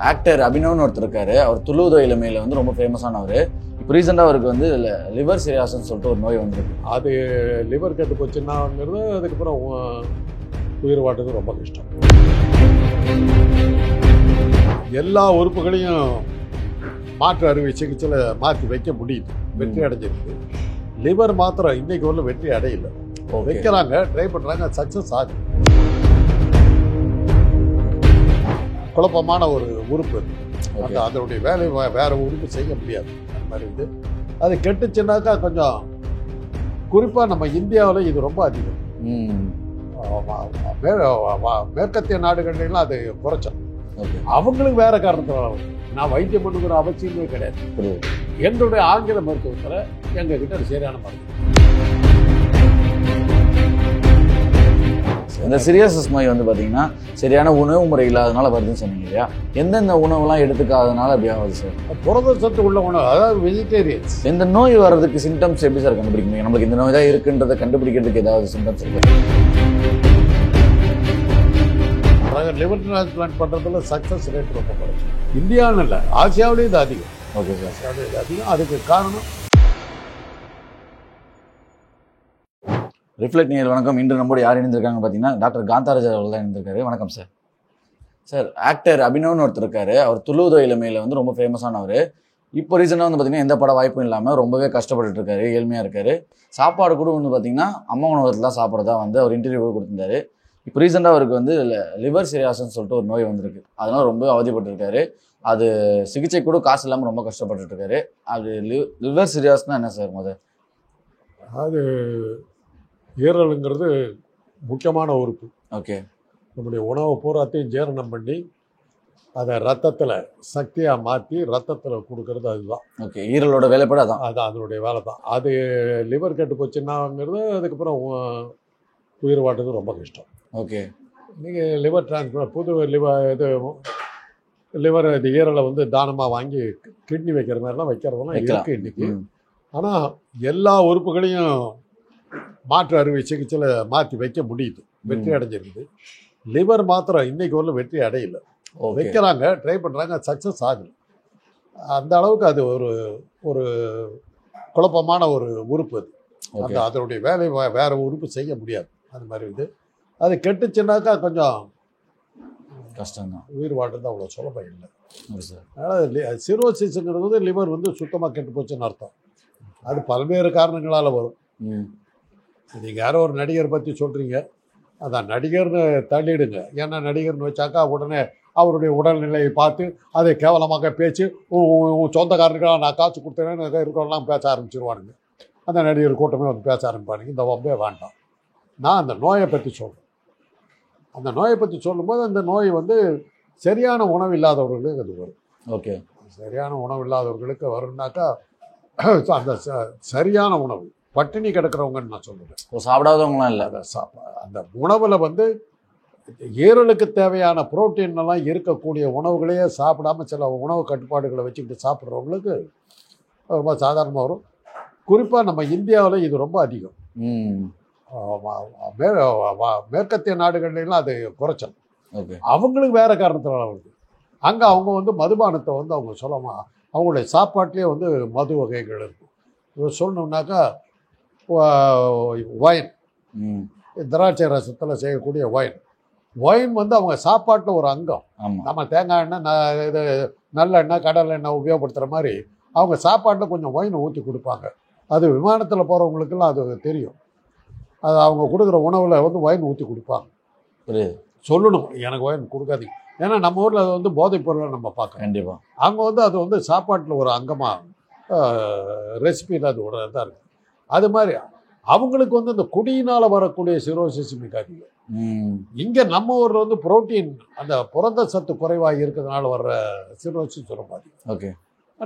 Actor அபினவ்னு ஒருத்தர் இருக்காரு. அவர் துளுவதோ இளமையில வந்து ரொம்ப ஃபேமஸானவர். இப்போ ரீசெண்டாக அவருக்கு வந்து லிவர் சிரியாசன்னு சொல்லிட்டு ஒரு நோய் வந்திருக்கு. அது லிவர் கெட்டு போச்சுன்னாங்கிறது அதுக்கப்புறம் உயிர் வாட்டுறது ரொம்ப கஷ்டம். எல்லா உறுப்புகளையும் மாற்று அறுவை சிகிச்சையில் மாற்றி வைக்க முடியுது, வெற்றி அடைஞ்சிருக்கு. லிவர் மாத்திரம் இன்னைக்கு வரல வெற்றி அடையல. வைக்கிறாங்க, ட்ரை பண்ணுறாங்க, சக்ஸஸ் ஆகுது. குழப்பமான ஒரு உறுப்பு அது. அதனுடைய வேலை வேற உறுப்பு செய்ய முடியாது. அந்த மாதிரி இது அது கெட்டுச்சுன்னாக்கா கொஞ்சம் குறிப்பாக நம்ம இந்தியாவில் இது ரொம்ப அதிகம். மேற்கத்திய நாடுகள்லாம் அது குறைச்சோம். அவங்களுக்கு வேற காரணத்தினால நான் வைத்தியம் பண்ணுங்கிற அவசியமே கிடையாது. எங்களுடைய ஆங்கில மருத்துவத்தில் எங்ககிட்ட அது சரியான மருத்துவம். இந்த சிரியாசிஸ் நோய் வந்து பார்த்தீங்கன்னா சரியான உணவு முறை இல்லாதனால வருதுன்னு சொன்னீங்க இல்லையா? எந்தெந்த உணவுலாம் எடுத்துக்காதனால அப்படி ஆகுது சார்? புரத சத்து உள்ள உணவு, அதாவது வெஜிடேரியன்ஸ். இந்த நோய் வர்றதுக்கு சிம்டம்ஸ் எப்படி சார் கண்டுபிடிக்க முடியும்? நம்மளுக்கு இந்த நோய் தான் இருக்குன்றதை கண்டுபிடிக்கிறதுக்கு ஏதாவது சிம்டம்ஸ் இருக்கு? லிவர் டிரான்ஸ்பிளான்ட் பண்ணுறதுல சக்ஸஸ் ரேட் ரொம்ப குறைச்சி. இந்தியான்னு இல்லை, ஆசியாவிலேயும் இது அதிகம். Okay sir. ஆசியாவிலேயும் இது அதிகம். அதுக்கு காரணம் ரிஃப்ளெக்ட் நியர் வணக்கம். இன்று நம்மளோட யார் இணைந்திருக்காங்க பார்த்தீங்கன்னா டாக்டர் காந்தாராஜ் அவர்கள் தான் இணைந்திருக்காரு. வணக்கம் சார். சார், ஆக்டர் அபினவ்னு ஒருத்தர் இருக்காரு. அவர் துளுவதோ இளமையில வந்து ரொம்ப ஃபேமஸானவர். இப்போ ரீசெண்டாக வந்து பார்த்தீங்கன்னா எந்த பட வாய்ப்பும் இல்லாமல் ரொம்பவே கஷ்டப்பட்டு இருக்காரு, ஏழ்மையாக இருக்காரு. சாப்பாடு கூட வந்து பார்த்தீங்கன்னா அம்மா உணவகத்தில் தான் சாப்பிட்றதா வந்து அவர் இன்டர்வியூ கொடுத்துருந்தாரு. இப்போ ரீசெண்டாக அவருக்கு வந்து லிவர் சிரியாசன்னு சொல்லிட்டு ஒரு நோய் வந்திருக்கு. அதனால ரொம்ப அவதிப்பட்டு இருக்காரு. அது சிகிச்சை கூட காசு இல்லாமல் ரொம்ப கஷ்டப்பட்டு இருக்காரு. அது லிவர் சிரியாஸ்னா என்ன சார்? அது ஈரலுங்கிறது முக்கியமான உறுப்பு. ஓகே. நம்முடைய உணவை பூராத்தையும் ஜீரணம் பண்ணி அதை ரத்தத்தில் சக்தியாக மாற்றி ரத்தத்தில் கொடுக்கறது அதுதான். ஓகே. ஈரலோட வேலைப்பாடு அதான். அதுதான் அதனுடைய வேலை தான். அது லிவர் கெட்டு போச்சுன்னாங்கிறது அதுக்கப்புறம் உயிர் வாட்டுறது ரொம்ப கஷ்டம். ஓகே. நீங்கள் லிவர் டிரான்ஸ்பிளான்ட் புது லிவர் இது ஈரலை வந்து தானமாக வாங்கி கிட்னி வைக்கிற மாதிரிலாம் வைக்கிறதெல்லாம் இருக்குது இன்றைக்கி. ஆனால் எல்லா உறுப்புகளையும் மாற்று அறுவை சிகிச்சையில் மாற்றி வைக்க முடியுது, வெற்றி அடைஞ்சிருக்குது. லிவர் மாத்திரம் இன்னைக்கு வரல வெற்றி அடையல. வைக்கிறாங்க, ட்ரை பண்ணுறாங்க, சக்ஸஸ் ஆகுது. அந்த அளவுக்கு அது ஒரு குழப்பமான ஒரு உறுப்பு அது. அந்த அதனுடைய வேலை வேற உறுப்பு செய்ய முடியாது. அது மாதிரி இது அது கெட்டுச்சுன்னாக்கா கொஞ்சம் கஷ்டம்தான். உயிர் வாட்டுறது அவ்வளோ சுலபம் இல்லை. அதனால் சிரோசிஸ்ங்கிறது வந்து லிவர் வந்து சுத்தமாக கெட்டு போச்சுன்னு அர்த்தம். அது பல்வேறு காரணங்களால் வரும். நீங்கள் யாரோ ஒரு நடிகர் பற்றி சொல்கிறீங்க, அதான் நடிகர்னு தள்ளிடுங்க. ஏன்னா நடிகர்னு வச்சாக்கா உடனே அவருடைய உடல்நிலையை பார்த்து அதை கேவலமாக பேச்சு சொந்தக்காரனுக்கெல்லாம் நான் காசு கொடுத்தேன்னு இருக்கிறவங்களாம் பேச ஆரம்பிச்சிருவானுங்க. அந்த நடிகர் கூட்டமே வந்து பேச ஆரம்பிப்பானுங்க. இந்த வம்பே வேண்டாம். நான் அந்த நோயை பற்றி சொல்கிறேன். அந்த நோயை பற்றி சொல்லும்போது அந்த நோய் வந்து சரியான உணவு இல்லாதவர்களுக்கு அது வரும். ஓகே. சரியான உணவு இல்லாதவர்களுக்கு வரும்னாக்கா அந்த சரியான உணவு பட்டினி கிடக்கிறவங்கன்னு நான் சொல்லுவேன். சாப்பிடாதவங்களாம் இல்லை. அந்த உணவில் வந்து ஈரலுக்கு தேவையான புரோட்டீன் எல்லாம் இருக்கக்கூடிய உணவுகளையே சாப்பிடாம சில உணவு கட்டுப்பாடுகளை வச்சுக்கிட்டு சாப்பிட்றவங்களுக்கு ரொம்ப சாதாரணமாக வரும். குறிப்பாக நம்ம இந்தியாவில் இது ரொம்ப அதிகம். மேற்கத்திய நாடுகள்லாம் அது குறைச்சல். அவங்களுக்கு வேற காரணத்தினால வருது. அங்கே அவங்க வந்து மதுபானத்தை வந்து அவங்க சொல்லமா அவங்களுடைய சாப்பாட்டிலே வந்து மது வகைகள் இருக்கும். சொல்லணும்னாக்கா ஒயின், திராட்சை ரசத்தில் செய்யக்கூடிய ஒயின் வந்து அவங்க சாப்பாட்டில் ஒரு அங்கம். நம்ம தேங்காய் எண்ணெய், இது நல்லெண்ணெய், கடலை எண்ணெய் உபயோகப்படுத்துகிற மாதிரி அவங்க சாப்பாட்டில் கொஞ்சம் ஒயின் ஊற்றி கொடுப்பாங்க. அது விமானத்தில் போகிறவங்களுக்கெல்லாம் அது தெரியும். அது அவங்க கொடுக்குற உணவில் வந்து ஒயின் ஊற்றி கொடுப்பாங்க. சொல்லணும், எனக்கு ஒயின் கொடுக்காதீங்க. ஏன்னா நம்ம ஊரில் அது வந்து போதைப் பொருளை நம்ம பார்க்கணும். கண்டிப்பாக. அங்கே வந்து அது வந்து சாப்பாட்டில் ஒரு அங்கமாக ரெசிபியில் அது ஒரு இதாக இருக்குது. அது மாதிரி அவங்களுக்கு வந்து இந்த குடியினால் வரக்கூடிய சிரோசிஸ் மிக அதிகம். இங்கே நம்ம ஊரில் வந்து புரோட்டீன், அந்த புரத சத்து குறைவாக இருக்கிறதுனால வர்ற சிரோசிஸ் ரொம்ப அதிகம். ஓகே.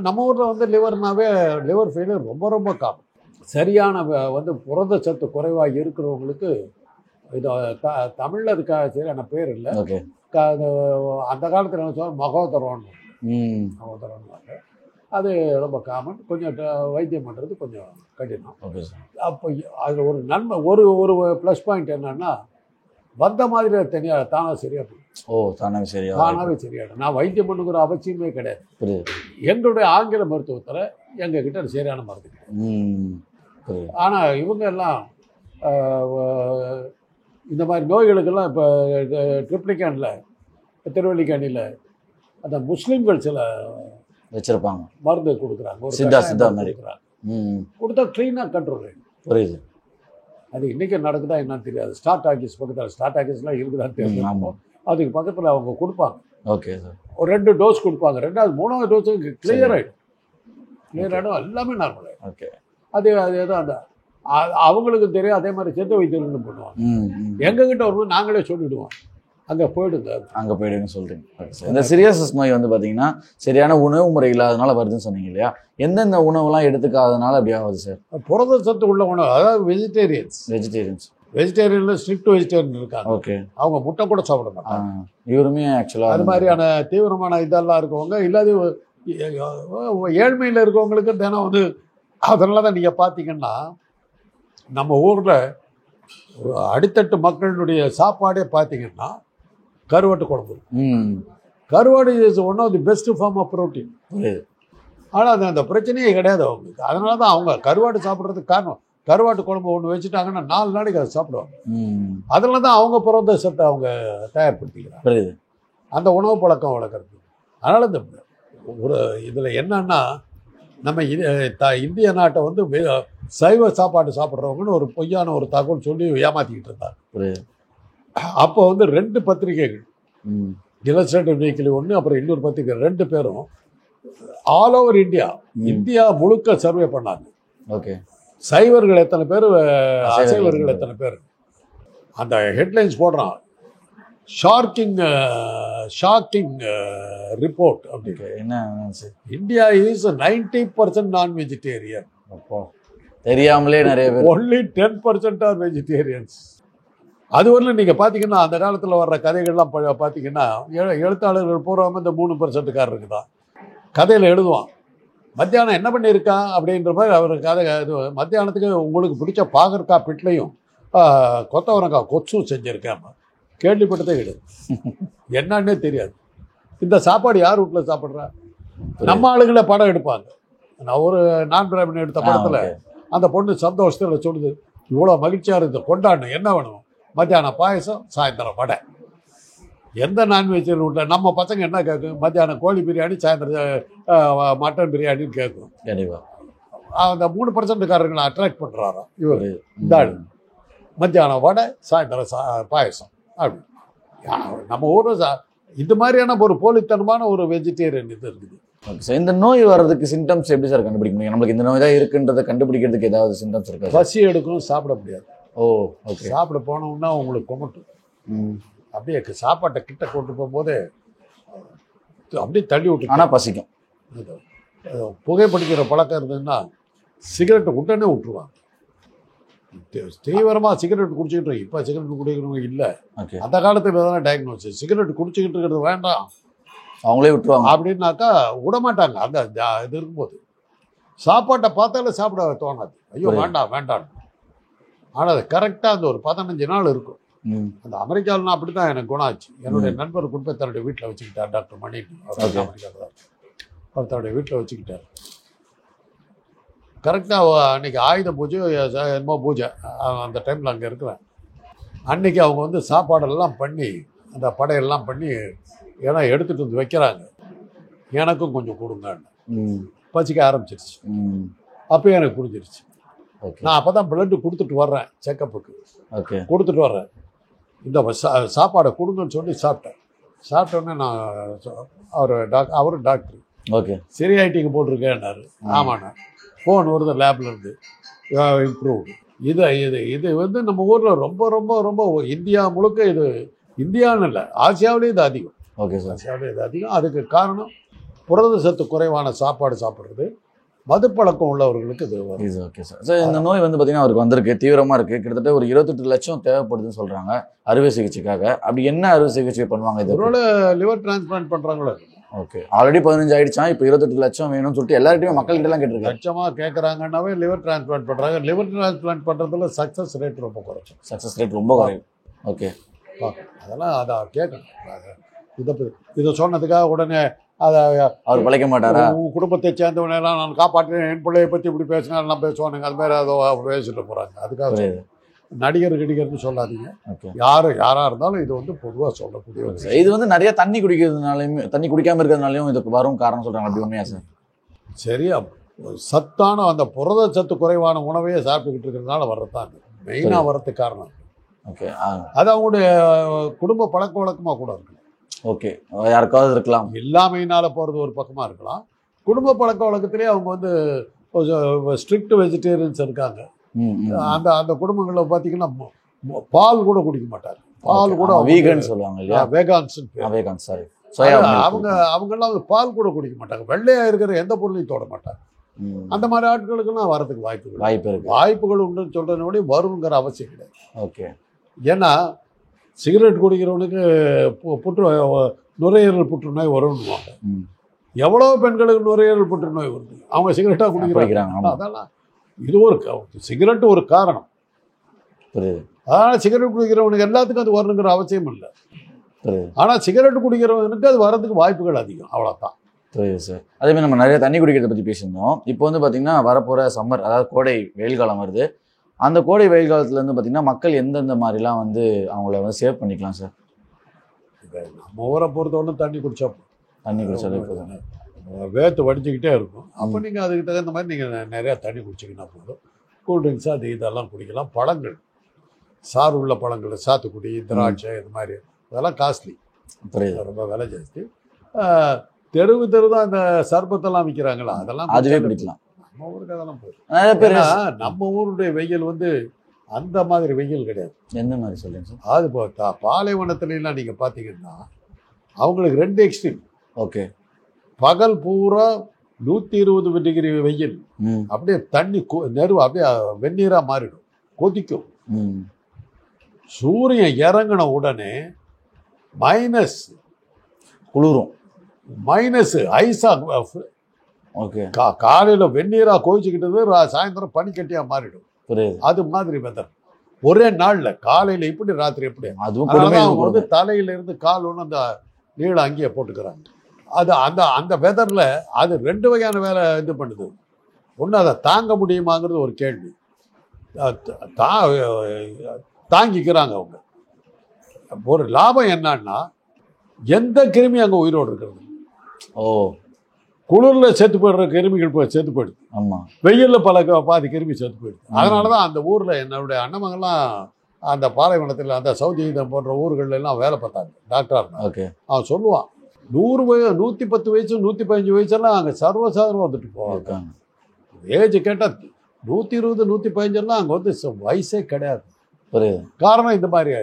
நம்ம ஊரில் வந்து லிவர் ஃபெயிலியர் ரொம்ப ரொம்ப காமன். சரியான வந்து புரத சத்து குறைவாக இருக்கிறவங்களுக்கு இது தமிழில் அதுக்காக சரியான பேர் இல்லை. ஓகே. அந்த காலத்தில் என்ன சொல்ல மகோதரம்னு அது ரொம்ப காமன். கொஞ்சம் வைத்தியம் பண்ணுறது கொஞ்சம் கடினம். ஓகே. அப்போ அதில் ஒரு நன்மை, ஒரு ப்ளஸ் பாயிண்ட் என்னன்னா வந்த மாதிரி அது தனியாக தானாக சரியாக போயிடும். தானாகவே சரியா தானாகவே சரியாயிடும். நான் வைத்தியம் பண்ணுங்கிற அவசியமே கிடையாது. புரியுது. எங்களுடைய ஆங்கில மருத்துவத்தில் எங்ககிட்ட அது சரியான மருந்து கிடையாது. ஆனால் இவங்க எல்லாம் இந்த மாதிரி நோய்களுக்கெல்லாம் இப்போ ட்ரிப்ளிகேனில் திருவல்லிக்கேணியில் அந்த முஸ்லீம்கள் சில வச்சிருப்பாங்க மருந்து கொடுக்குறாங்க, சித்தா மாதிரி கொடுத்தா க்ளீனாக கண்ட்ரோல் ஆகிடும். புரியுது. அது இன்றைக்கி நடக்குதா என்னன்னு தெரியாது. ஸ்டார்ட் ஆகிஸ் பக்கத்தில் ஸ்டார்ட் ஆகிஸ்லாம் இருக்குதான்னு தெரியும். அதுக்கு பக்கத்தில் அவங்க கொடுப்பாங்க. Okay sir. ஒரு 2 டோஸ் கொடுப்பாங்க. 2வது 3வது டோஸுக்கு கிளியர் ஆகிடும். கிளியர் ஆகிடும், எல்லாமே நார்மல் ஆகிடும். ஓகே. அது ஏதோ அந்த அவங்களுக்கு தெரியும். அதே மாதிரி சித்த வைத்தியர்களும் பண்ணுவாங்க. எங்ககிட்ட வரும்போது நாங்களே சொல்லிவிடுவோம், அங்கே போயிடுங்க, அங்கே போயிடுங்க சொல்கிறீங்க. இந்த சிரியாசிஸ் நோய் வந்து பார்த்தீங்கன்னா சரியான உணவு முறை இல்லாதனால வருதுன்னு சொன்னீங்க இல்லையா? எந்தெந்த உணவுலாம் எடுத்துக்காதனால அப்படி ஆகுது சார்? புரத சத்து உள்ள உணவு, அதாவது வெஜிடேரியன்ஸ் வெஜிடேரியனில் ஸ்ட்ரிக்ட் வெஜிடேரியன் இருக்காங்க. ஓகே. அவங்க முட்டை கூட சாப்பிட மாட்டாங்க. இவருமே ஆக்சுவலாக அது மாதிரியான தீவிரமான இதெல்லாம் இருக்கவங்க. இல்லாத ஏழ்மையில் இருக்கவங்களுக்கு தினம் வந்து அதனால தான் நீங்கள் பார்த்தீங்கன்னா நம்ம ஊரில் அடித்தட்டு மக்களுடைய சாப்பாடே பார்த்தீங்கன்னா கருவாட்டு குழம்பு. Karuvadu is one of the best form of protein. ஆனால் அது அந்த பிரச்சனையே கிடையாது அவங்களுக்கு. அதனால தான் அவங்க கருவாடு சாப்பிட்றதுக்கு காரணம், கருவாட்டு குழம்பு ஒன்று வச்சுட்டாங்கன்னா 4 நாளைக்கு அதை சாப்பிடுவாங்க. அதனால தான் அவங்க புரத சத்தை அவங்க தயார்படுத்திக்கிறாங்க, அந்த உணவு பழக்கம் வளர்க்குறது. அதனால் இந்த ஒரு இதில் என்னன்னா நம்ம இந்திய நாட்டை வந்து சைவ சாப்பாடு சாப்பிட்றவங்கன்னு ஒரு பொய்யான ஒரு தகவல் சொல்லி ஏமாற்றிக்கிட்டு இருந்தாங்க. அப்போ வந்து 2 பத்திரிகைகள், இலஸ்ட்ரேட்டிவ் வீக்லி ஒன்று, அப்புறம் இன்னொரு பத்திரிகை, 2 பேரும் ஆல் ஓவர் இந்தியா முழுக்க சர்வே பண்ணாங்க. ஓகே. சைவர்கள் எத்தனை பேர், அசைவர்கள் எத்தனை பேர். அந்த ஹெட்லைன்ஸ் போடுறான், ஷாக்கிங் ரிப்போர்ட் அப்படின்னு. என்ன? இந்தியா இஸ் 90% நான் வெஜிடேரியன். அப்போ தெரியாமலே நிறைய பேர், ஒன்லி 10% ஆர் வெஜிடேரியன்ஸ். அது வரலும் நீங்கள் பார்த்தீங்கன்னா அந்த காலத்தில் வர்ற கதைகள்லாம் பார்த்தீங்கன்னா எழுத்தாளர்கள் பூராமல் இந்த 3%காரருக்கு தான் கதையில் எழுதுவான். மத்தியானம் என்ன பண்ணியிருக்கா அப்படின்ற மாதிரி அவர் கதை. இது மத்தியானத்துக்கு உங்களுக்கு பிடிச்ச பாகற்காய் பிட்லையும் கொத்தவரங்காய் கொச்சும் செஞ்சுருக்கேன். கேள்விப்பட்டதே கிடையாது, என்னன்னே தெரியாது. இந்த சாப்பாடு யார் வீட்டில் சாப்பிட்றா? நம்ம ஆளுங்களே படம் எடுப்பாங்க. நான் ஒரு நான் பிராமணன் எடுத்த படத்தில் அந்த பொண்ணு சந்தோஷத்தில் சொல்லுது, இவ்வளோ மகிழ்ச்சியாக இருக்குது, கொண்டாடணும், என்ன வேணும்? மத்தியானம் பாயசம், சாயந்தரம் வடை. எந்த நான்வெஜ்ஜில் உள்ள நம்ம பசங்க என்ன கேட்கும்? மத்தியானம் கோழி பிரியாணி, சாயந்தரம் மட்டன் பிரியாணின்னு கேட்கும். அந்த 3%காரர்களை அட்ராக்ட் பண்ணுறாராம் இவர். இந்த ஆள் மத்தியானம் வடை, சாயந்தரம் பாயசம் அப்படி. நம்ம ஊரில் இந்த மாதிரியான ஒரு போலித்தனமான ஒரு வெஜிடேரியன் இது இருக்குது. இந்த நோய் வர்றதுக்கு சிம்டம்ஸ் எப்படி சார் கண்டுபிடிக்க முடியும்? நம்மளுக்கு இந்த நோய் தான் இருக்குன்றதை கண்டுபிடிக்கிறதுக்கு ஏதாவது சிம்டம்ஸ் இருக்கா? பசி எடுக்கணும், சாப்பிட முடியாது. ஓகே. சாப்பிட போனோம்னா உங்களுக்கு குமட்டும். அப்படியே சாப்பாட்டை கிட்ட கொண்டு போகும்போது அப்படியே தள்ளி விட்டு. ஆனால் பசிக்கும். புகைப்பிடிக்கிற பழக்கம் இருந்ததுன்னா சிகரெட்டை உடனே விட்டுருவாங்க. தீவிரமாக சிகரெட் குடிச்சிக்கிட்டு, இப்போ சிகரெட் குடிக்கிறவங்க இல்லை. அந்த காலத்தில் தானே டயக்னோசிஸ். சிகரெட் குடிச்சிக்கிட்டு இருக்கிறது வேண்டாம், அவங்களே விட்டுருவாங்க அப்படின்னாக்கா விடமாட்டாங்க. அந்த இது இருக்கும்போது சாப்பாட்டை பார்த்தாலே சாப்பிட தோணாது, ஐயோ வேண்டாம் வேண்டாம். ஆனால் அது கரெக்டாக அந்த ஒரு 15 நாள் இருக்கும். அந்த அமெரிக்காவில் அப்படி தான் எனக்கு குணம் ஆச்சு. என்னுடைய நண்பர் கொண்டு போய் தன்னுடைய வீட்டில் வச்சுக்கிட்டார், டாக்டர் மணி. அமெரிக்காவில் தான் அவர் தன்னுடைய வீட்டில் வச்சுக்கிட்டார். கரெக்டாக அன்றைக்கி ஆயுத பூஜை என்னமோ பூஜை, அந்த டைமில் அங்கே இருக்கிறேன். அன்றைக்கி அவங்க வந்து சாப்பாடெல்லாம் பண்ணி, அந்த படையெல்லாம் பண்ணி, ஏன்னா எடுத்துகிட்டு வந்து வைக்கிறாங்க. எனக்கும் கொஞ்சம் கொடுங்கன்னு பசிக்க ஆரம்பிச்சிருச்சு. அப்போ எனக்கு புரிஞ்சிருச்சு. நான் அப்போ தான் பிளட்டு கொடுத்துட்டு வர்றேன், செக்கப்புக்கு கொடுத்துட்டு வர்றேன். இந்த சாப்பாடை கொடுங்கன்னு சொல்லி சாப்பிட்டேன். சாப்பிட்டோன்னே நான் அவரும் டாக்டர், ஓகே சரியாயிட்டிங்க போட்டிருக்கேன்னாரு. ஆமாண்ணா, ஃபோன் வருது லேபில் இருந்து, இம்ப்ரூவ்டு. இது வந்து நம்ம ஊரில் ரொம்ப ரொம்ப ரொம்ப இந்தியா முழுக்க, இது இந்தியான்னு இல்லை, ஆசியாவிலே இது அதிகம். ஓகே சார், ஆசியாவிலே இது அதிகம். அதுக்கு காரணம் புரத சத்து குறைவான சாப்பாடு சாப்பிட்றது, மதுப்பழக்கம் உள்ளவர்களுக்கு இது வரும். Okay sir. சார், இந்த நோய் வந்து பார்த்தீங்கன்னா அவருக்கு வந்திருக்கு, தீவிரமாக இருக்குது. கிட்டத்தட்ட ஒரு 28 லட்சம் தேவைப்படுதுன்னு சொல்கிறாங்க அறுவை சிகிச்சைக்காக. அப்படி என்ன அறுவை சிகிச்சை பண்ணுவாங்க? இது ஒருவேளை லிவர் டிரான்ஸ்பிளான்ட் பண்ணுறாங்களோ. ஓகே, ஆல்ரெடி 15 ஆயிடுச்சா, இப்போ 28 லட்சம் வேணும்னு சொல்லிட்டு எல்லார்ட்டையும் மக்கள்கிட்டலாம் கேட்டிருக்காங்க. லட்சமாக கேட்குறாங்கன்னாவே லிவர் டிரான்ஸ்பிளான்ட் பண்ணுறாங்க. லிவர் டிரான்ஸ்பிளான்ட் பண்ணுறதுல சக்ஸஸ் ரேட் ரொம்ப குறைக்கும். சக்ஸஸ் ரேட் ரொம்ப குறையும். ஓகே, அதெல்லாம் அதை கேட்கணும். இதை சொன்னதுக்காக உடனே அதை அவர் பழைக்க மாட்டாரா? உன் குடும்பத்தை சேர்ந்தவனெல்லாம் நான் காப்பாற்றுறேன், என் பிள்ளையை பற்றி இப்படி பேசினா எல்லாம் பேசுவானுங்க, அது மாதிரி அதை பேசிட்டு போகிறாங்க. அதுக்காக நடிகர்னு சொல்லாதீங்க. யாராக இருந்தாலும் இது வந்து பொதுவாக சொல்லக்கூடிய இது வந்து நிறைய தண்ணி குடிக்கிறதுனாலையும் தண்ணி குடிக்காமல் இருக்கிறதுனாலையும் இதுக்கு வரும் காரணம் சொல்கிறாங்க. அப்படி உண்மையா சார்? சரியா, சத்தான அந்த புரத சத்து குறைவான உணவையே சாப்பிட்டுக்கிட்டு இருக்கிறதுனால வர்றதுதான் மெயினாக வர்றதுக்கு காரணம். ஓகே, அது அவங்களுடைய குடும்ப பழக்க வழக்கமாக கூட இருக்கு. ஓகே, யாருக்காவது இருக்கலாம். இல்லாமையினால போகிறது ஒரு பக்கமாக இருக்கலாம். குடும்ப பழக்க வழக்கத்திலே அவங்க வந்து ஸ்ட்ரிக்ட் வெஜிடேரியன்ஸ் இருக்காங்க. அந்த அந்த குடும்பங்களில் பார்த்தீங்கன்னா பால் கூட குடிக்க மாட்டாங்க. பால் கூட வீகன் சொல்லுவாங்க இல்லையா? வேகான்ஸ் சாரி. அவங்கெல்லாம் பால் கூட குடிக்க மாட்டாங்க. வெள்ளையாக இருக்கிற எந்த பொருளையும் தொட மாட்டாங்க. அந்த மாதிரி ஆட்களுக்கெல்லாம் வரதுக்கு வாய்ப்புகள் உண்டுன்னு சொல்கிறத வருங்கிற அவசியம் கிடையாது. ஓகே, ஏன்னா சிகரெட் குடிக்கிறவனுக்கு நுரையீரல் புற்றுநோய் வரும்னுவாங்க. எவ்வளோ பெண்களுக்கு நுரையீரல் புற்றுநோய் வருது, அவங்க சிகரெட்டாக குடிக்கிறாங்க. அதெல்லாம் இது சிகரெட்டு ஒரு காரணம். அதனால் சிகரெட் குடிக்கிறவனுக்கு எல்லாத்துக்கும் அது வரணுங்கிற அவசியம் இல்லை. ஆனால் சிகரெட் குடிக்கிறவனுக்கு அது வர்றதுக்கு வாய்ப்புகள் அதிகம், அவ்வளோதான். புரியுது சார். அதேமாதிரி நம்ம நிறைய தண்ணி குடிக்கிறத பற்றி பேசியிருந்தோம். இப்போ வந்து பார்த்தீங்கன்னா வரப்போகிற சம்மர், அதாவது கோடை வெயில் காலம் வருது. அந்த கோடை வெயில் காலத்துலேருந்து பார்த்தீங்கன்னா மக்கள் எந்தெந்த மாதிரிலாம் வந்து அவங்கள வந்து சேவ் பண்ணிக்கலாம் சார்? நம்ம ஊரை பொறுத்தவரை தண்ணி குடிச்சாலே போதும். வேர்த்து வடிச்சுக்கிட்டே இருக்கும். அப்போ நீங்கள் அதுக்கு தகுந்த மாதிரி நீங்கள் நிறையா தண்ணி குடிச்சிங்கன்னா போதும். கூல்ட்ரிங்க்ஸ் அது இதெல்லாம் குடிக்கலாம். பழங்கள், சாறு உள்ள பழங்கள், சாத்துக்குடி, திராட்சை, இது மாதிரி அதெல்லாம் காஸ்ட்லி, ரொம்ப விலை ஜாஸ்தி. தெருவு தான் இந்த சர்பத்தெல்லாம் விற்கிறாங்களா, அதெல்லாம் அதுவே குடிக்கலாம். நம்ம ஊருக்கு அதெல்லாம் போதும். நம்ம ஊருடைய வெயில் வந்து அந்த மாதிரி வெயில் கிடையாது. எந்த மாதிரி சொல்லுங்க சார்? அது இப்போ பாலைவனத்துலாம் நீங்கள் பார்த்தீங்கன்னா அவங்களுக்கு 2 எக்ஸ்ட்ரீம். ஓகே, பகல் பூரா 120 டிகிரி வெயில், அப்படியே தண்ணி நெருவு அப்படியே வெந்நீராக மாறிடும், கொதிக்கும். சூரியன் இறங்கின உடனே மைனஸ் குளிரும், மைனஸ் ஐஸா. ஓகே, காலையில் வெந்நீராக கோவிச்சுக்கிட்டது சாயந்தரம் பனிக்கட்டியாக மாறிடும். அது மாதிரி வெதர் ஒரே நாளில், காலையில் இப்படி ராத்திரி எப்படி. அவங்க வந்து தலையிலிருந்து கால் ஒன்று அந்த நீளம் அங்கேயே போட்டுக்கிறாங்க. அது அந்த அந்த வெதரில் அது 2 வகையான வேலை இது பண்ணுது. ஒன்று அதை தாங்க முடியுமாங்கிறது ஒரு கேள்வி. தாங்கிக்கிறாங்க அவங்க. ஒரு லாபம் என்னன்னா எந்த கிருமி அங்கே உயிரோடு இருக்கிறது. குளிரில் செத்து போயிடுற கிருமிகள் செத்து போயிடுது. ஆமாம், வெயிலில் பாதி கிருமி செத்து போயிடுது. அதனால தான் அந்த ஊரில் என்னுடைய அண்ணமங்கள்லாம் அந்த பாலைவனத்தில் அந்த சவுதி போன்ற ஊர்கள்ல எல்லாம் வேலை பார்த்தாங்க, டாக்டராக இருந்தாங்க. ஓகே, அவன் சொல்லுவான் 100 வயசு 110 வயசு 115 வயசெல்லாம் அங்கே சர்வசாதாரணம் வந்துட்டு போவாங்க. ஏஜ் கேட்டால் 120 115 அங்கே வந்து வயசே கிடையாது. காரணம் இந்த மாதிரி